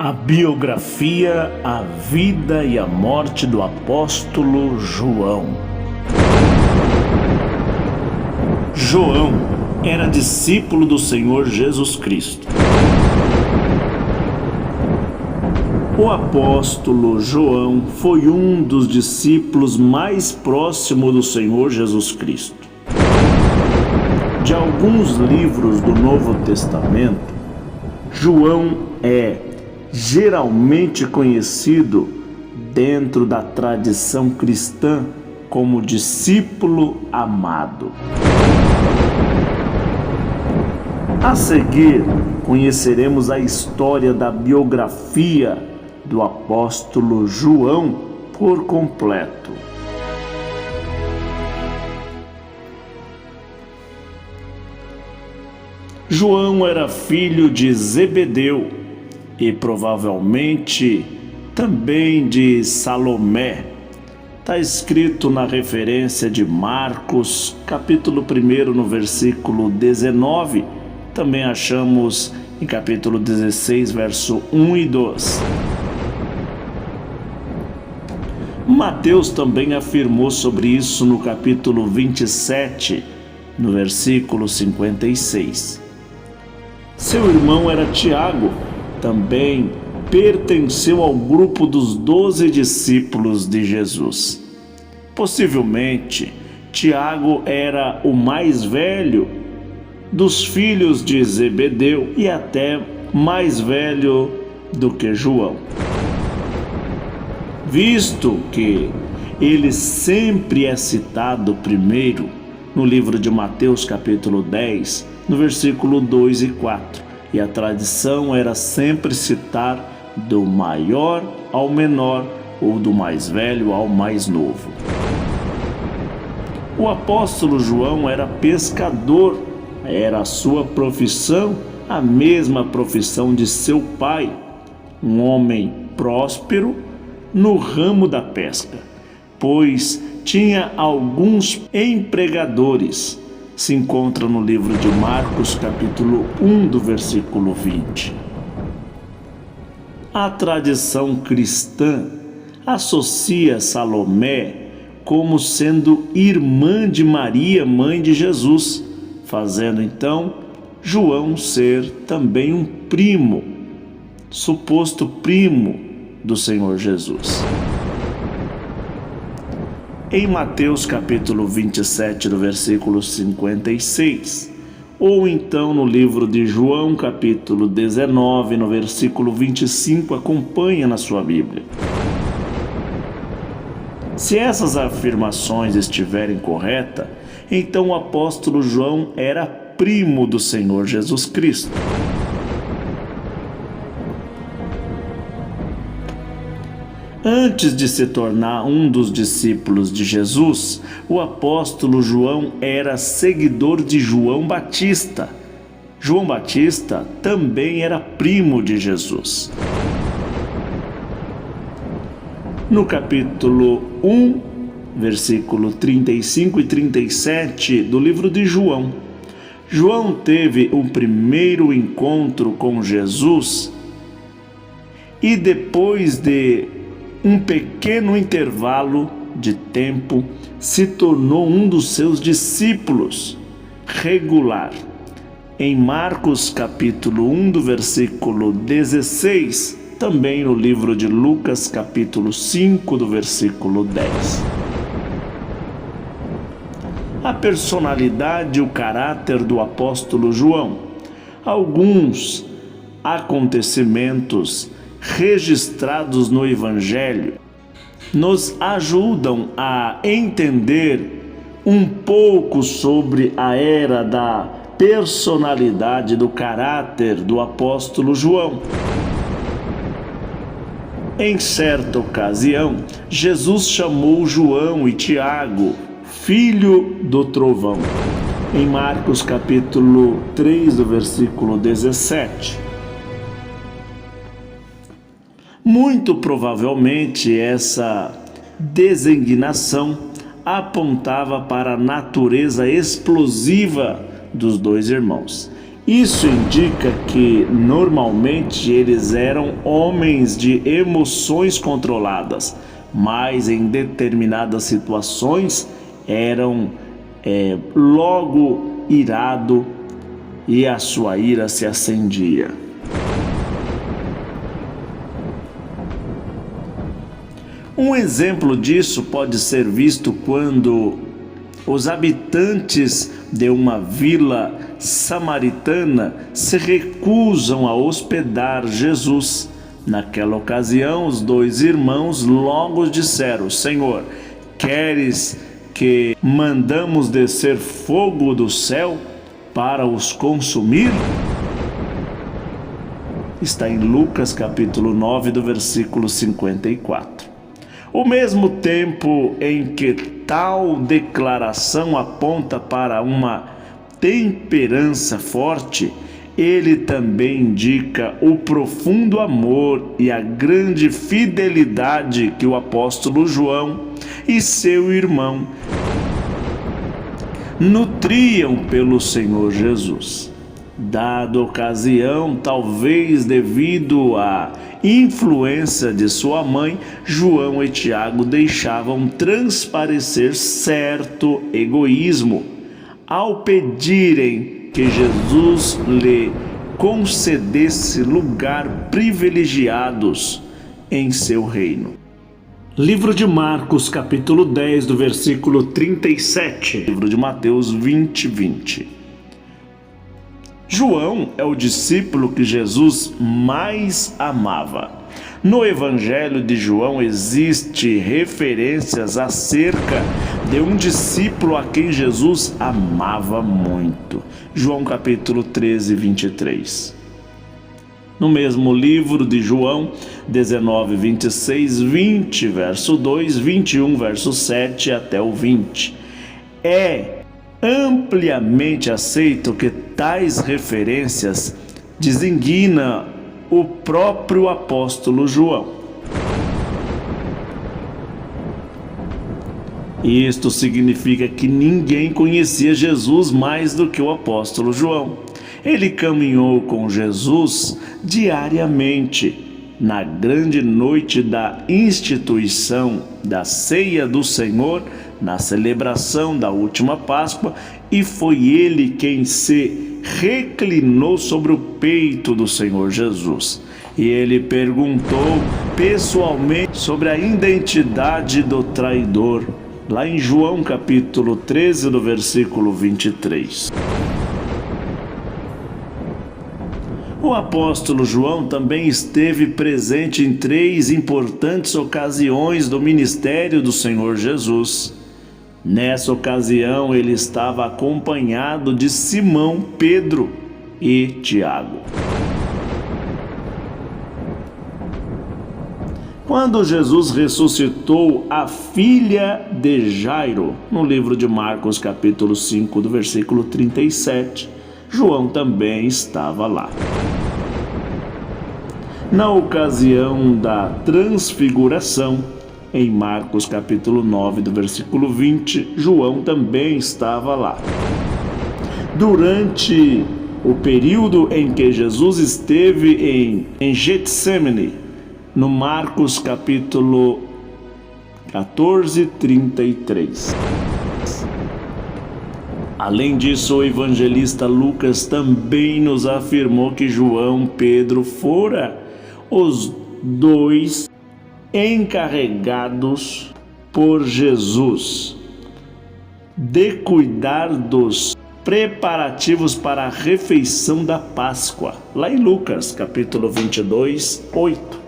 A biografia, a vida e a morte do apóstolo João. João era discípulo do Senhor Jesus Cristo. O apóstolo João foi um dos discípulos mais próximos do Senhor Jesus Cristo. De alguns livros do Novo Testamento, João é geralmente conhecido dentro da tradição cristã como discípulo amado. A seguir, conheceremos a história da biografia do apóstolo João por completo. João era filho de Zebedeu e provavelmente também de Salomé. Está escrito na referência de Marcos, capítulo 1, no versículo 19. Também achamos em capítulo 16, verso 1 e 2. Mateus também afirmou sobre isso no capítulo 27, no versículo 56. Seu irmão era Tiago, também pertenceu ao grupo dos 12 discípulos de Jesus. Possivelmente, Tiago era o mais velho dos filhos de Zebedeu e até mais velho do que João, visto que ele sempre é citado primeiro no livro de Mateus capítulo 10, no versículo 2 e 4, e a tradição era sempre citar do maior ao menor ou do mais velho ao mais novo. O apóstolo João era pescador, era a sua profissão, a mesma profissão de seu pai, um homem próspero no ramo da pesca, pois tinha alguns empregadores. Se encontra no livro de Marcos, capítulo 1, do versículo 20. A tradição cristã associa Salomé como sendo irmã de Maria, mãe de Jesus, fazendo então João ser também um primo, suposto primo do Senhor Jesus. Em Mateus capítulo 27, do versículo 56, ou então no livro de João capítulo 19, no versículo 25, acompanha na sua Bíblia. Se essas afirmações estiverem corretas, então o apóstolo João era primo do Senhor Jesus Cristo. Antes de se tornar um dos discípulos de Jesus, o apóstolo João era seguidor de João Batista. João Batista também era primo de Jesus. No capítulo 1, versículo 35 e 37 do livro de João, João teve um primeiro encontro com Jesus e depois de um pequeno intervalo de tempo, se tornou um dos seus discípulos regular. Em Marcos capítulo 1, do versículo 16, também no livro de Lucas capítulo 5, do versículo 10. A personalidade e o caráter do apóstolo João. Alguns acontecimentos registrados no Evangelho nos ajudam a entender um pouco sobre a era da personalidade do caráter do apóstolo João. Em certa ocasião, Jesus chamou João e Tiago, filho do trovão, em Marcos capítulo 3, do versículo 17. Muito provavelmente essa designação apontava para a natureza explosiva dos dois irmãos, Isso indica que normalmente eles eram homens de emoções controladas, mas em determinadas situações eram logo irado e a sua ira se acendia. Um exemplo disso pode ser visto quando os habitantes de uma vila samaritana se recusam a hospedar Jesus. Naquela ocasião, os dois irmãos logo disseram: Senhor, queres que mandamos descer fogo do céu para os consumir? Está em Lucas capítulo 9, do versículo 54. Ao mesmo tempo em que tal declaração aponta para uma temperança forte, ele também indica o profundo amor e a grande fidelidade que o apóstolo João e seu irmão nutriam pelo Senhor Jesus. Dada ocasião, talvez devido à influência de sua mãe, João e Tiago deixavam transparecer certo egoísmo ao pedirem que Jesus lhe concedesse lugar privilegiados em seu reino. Livro de Marcos, capítulo 10, do versículo 37. Livro de Mateus 20. João é o discípulo que Jesus mais amava. No Evangelho de João existem referências acerca de um discípulo a quem Jesus amava muito. João capítulo 13, 23. No mesmo livro de João 19, 26, 20, verso 2, 21, verso 7 até o 20. É ampliamente aceito que tais referências designa o próprio apóstolo João. Isto significa que ninguém conhecia Jesus mais do que o apóstolo João. Ele caminhou com Jesus diariamente na grande noite da instituição da Ceia do Senhor, na celebração da última Páscoa, e foi ele quem se reclinou sobre o peito do Senhor Jesus. E ele perguntou pessoalmente sobre a identidade do traidor, lá em João capítulo 13, do versículo 23. O apóstolo João também esteve presente em 3 importantes ocasiões do ministério do Senhor Jesus. Nessa ocasião, ele estava acompanhado de Simão, Pedro e Tiago. Quando Jesus ressuscitou a filha de Jairo, no livro de Marcos, capítulo 5, do versículo 37, João também estava lá. Na ocasião da transfiguração, em Marcos capítulo 9, do versículo 20, João também estava lá. Durante o período em que Jesus esteve em Getsêmani, no Marcos capítulo 14, 33. Além disso, o evangelista Lucas também nos afirmou que João e Pedro fora os 2 encarregados por Jesus de cuidar dos preparativos para a refeição da Páscoa, lá em Lucas capítulo 22, 8.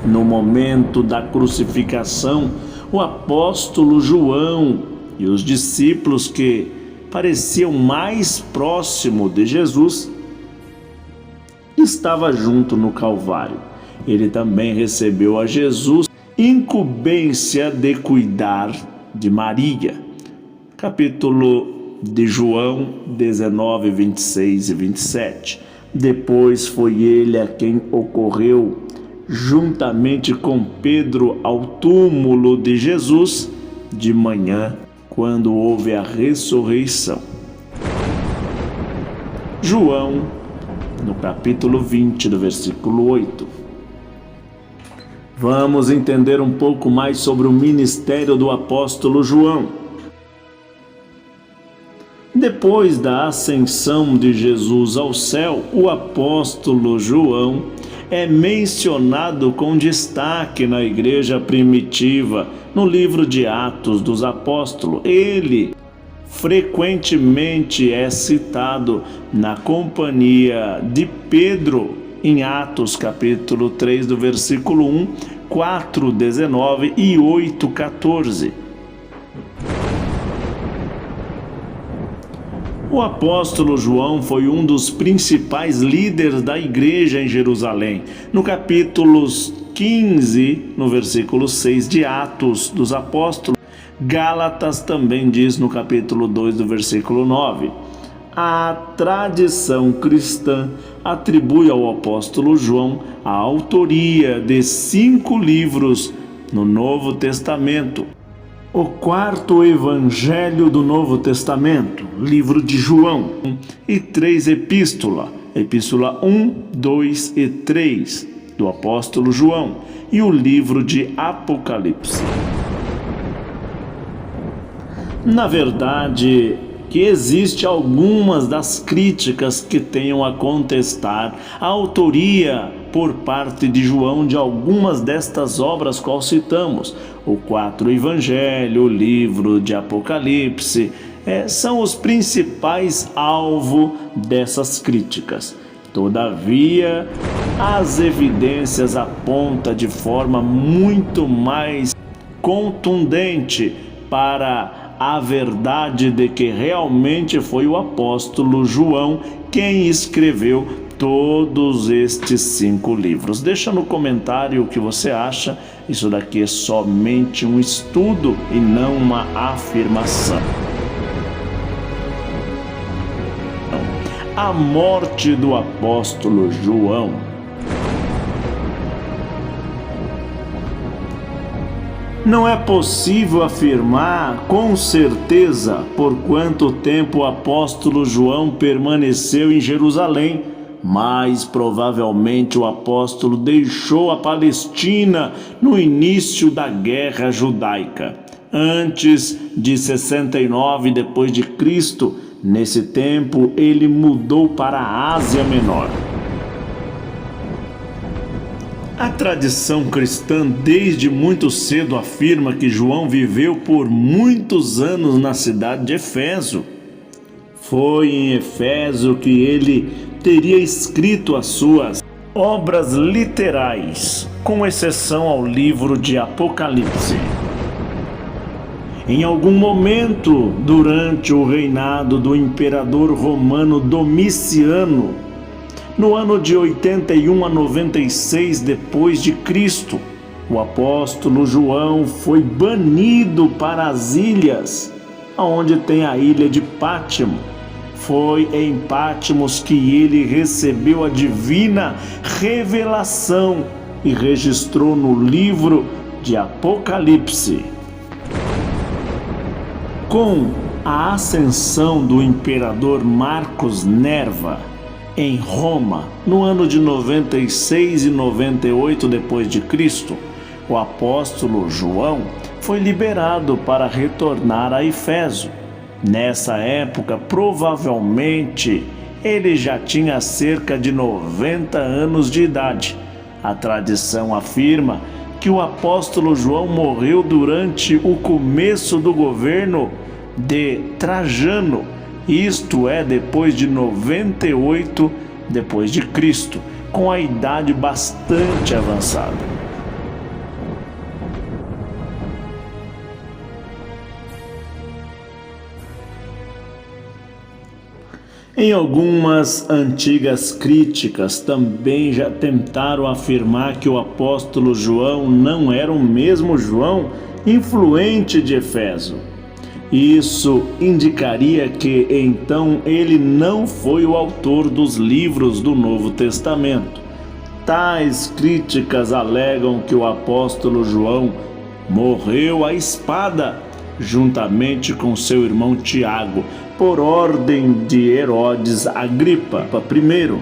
No momento da crucificação, o apóstolo João e os discípulos que pareciam mais próximos de Jesus estava junto no Calvário. Ele também recebeu a Jesus incumbência de cuidar de Maria. Capítulo de João 19, 26 e 27. Depois foi ele a quem ocorreu, juntamente com Pedro, ao túmulo de Jesus de manhã, quando houve a ressurreição. João, no capítulo 20, do versículo 8. Vamos entender um pouco mais sobre o ministério do apóstolo João. Depois da ascensão de Jesus ao céu, o apóstolo João é mencionado com destaque na igreja primitiva, no livro de Atos dos Apóstolos. Ele frequentemente é citado na companhia de Pedro, em Atos capítulo 3, do versículo 1, 4, 19 e 8, 14. O apóstolo João foi um dos principais líderes da igreja em Jerusalém. No capítulo 15, no versículo 6 de Atos dos Apóstolos, Gálatas também diz no capítulo 2, do versículo 9. A tradição cristã atribui ao apóstolo João a autoria de 5 livros no Novo Testamento. O quarto evangelho do Novo Testamento, livro de João, e 3 epístolas, epístola 1, 2 e 3, do apóstolo João, e o livro de Apocalipse. Na verdade, que existe algumas das críticas que tenham a contestar a autoria por parte de João de algumas destas obras qual citamos. O 4 Evangelho, o livro de Apocalipse, são os principais alvos dessas críticas. Todavia, as evidências apontam de forma muito mais contundente para a verdade de que realmente foi o apóstolo João quem escreveu todos estes 5 livros. Deixa no comentário o que você acha. Isso daqui é somente um estudo e não uma afirmação. A morte do apóstolo João. Não é possível afirmar com certeza por quanto tempo o apóstolo João permaneceu em Jerusalém, mas provavelmente o apóstolo deixou a Palestina no início da Guerra Judaica, antes de 69 depois de Cristo. Nesse tempo ele mudou para a Ásia Menor. A tradição cristã desde muito cedo afirma que João viveu por muitos anos na cidade de Éfeso. Foi em Éfeso que ele teria escrito as suas obras literais, com exceção ao livro de Apocalipse. Em algum momento, durante o reinado do imperador romano Domiciano, no ano de 81 a 96 depois de Cristo, o apóstolo João foi banido para as ilhas, onde tem a ilha de Pátimo. Foi em Pátmos que ele recebeu a divina revelação e registrou no livro de Apocalipse. Com a ascensão do imperador Marcos Nerva em Roma, no ano de 96 e 98 depois de Cristo, o apóstolo João foi liberado para retornar a Éfeso. Nessa época, provavelmente, ele já tinha cerca de 90 anos de idade. A tradição afirma que o apóstolo João morreu durante o começo do governo de Trajano, isto é, depois de 98 depois de Cristo, com a idade bastante avançada. Em algumas antigas críticas também já tentaram afirmar que o apóstolo João não era o mesmo João influente de Éfeso. Isso indicaria que então ele não foi o autor dos livros do Novo Testamento. Tais críticas alegam que o apóstolo João morreu à espada, juntamente com seu irmão Tiago, por ordem de Herodes Agripa I.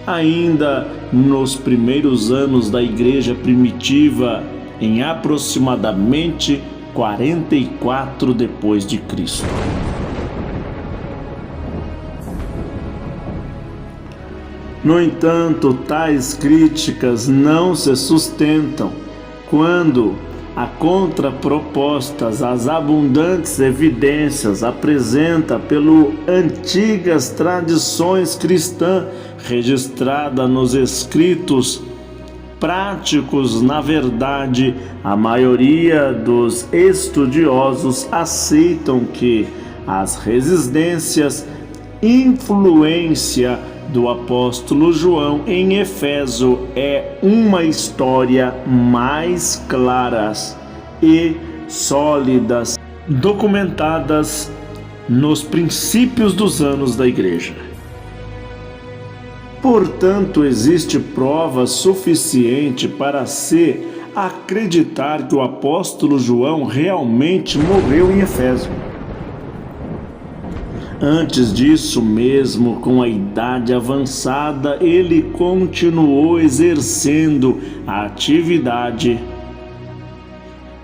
Ainda nos primeiros anos da igreja primitiva, em aproximadamente 44 depois de Cristo. No entanto, tais críticas não se sustentam quando a contrapropostas às abundantes evidências apresenta pelo antigas tradições cristãs registrada nos escritos práticos. Na verdade, a maioria dos estudiosos aceitam que as resistências, influência do apóstolo João em Éfeso é uma história mais claras e sólidas, documentadas nos princípios dos anos da igreja. Portanto, existe prova suficiente para se acreditar que o apóstolo João realmente morreu em Éfeso. Antes disso, mesmo com a idade avançada, ele continuou exercendo a atividade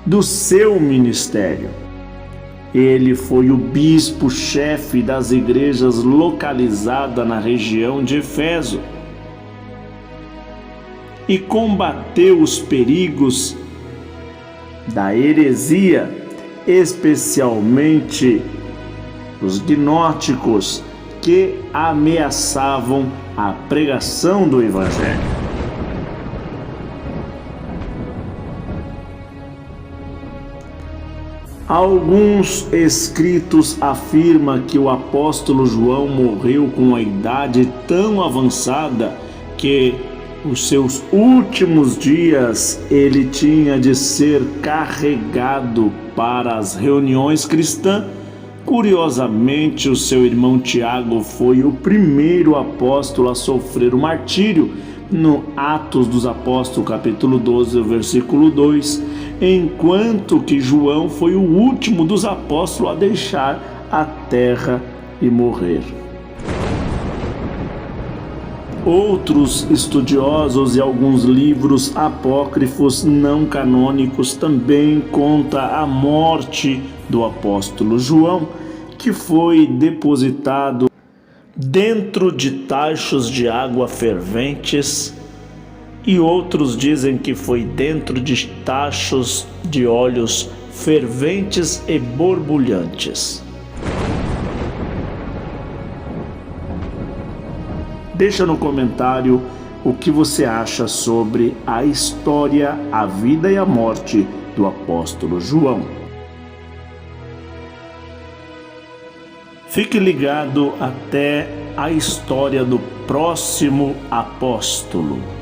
do seu ministério. Ele foi o bispo-chefe das igrejas localizadas na região de Éfeso e combateu os perigos da heresia, especialmente os gnósticos que ameaçavam a pregação do Evangelho. Alguns escritos afirmam que o apóstolo João morreu com a idade tão avançada que os seus últimos dias ele tinha de ser carregado para as reuniões cristãs. Curiosamente, o seu irmão Tiago foi o primeiro apóstolo a sofrer o martírio, no Atos dos Apóstolos, capítulo 12, versículo 2, enquanto que João foi o último dos apóstolos a deixar a terra e morrer. Outros estudiosos e alguns livros apócrifos não canônicos também contam a morte do apóstolo João, que foi depositado dentro de tachos de água ferventes, e outros dizem que foi dentro de tachos de óleos ferventes e borbulhantes. Deixa no comentário o que você acha sobre a história, a vida e a morte do apóstolo João. Fique ligado até a história do próximo apóstolo.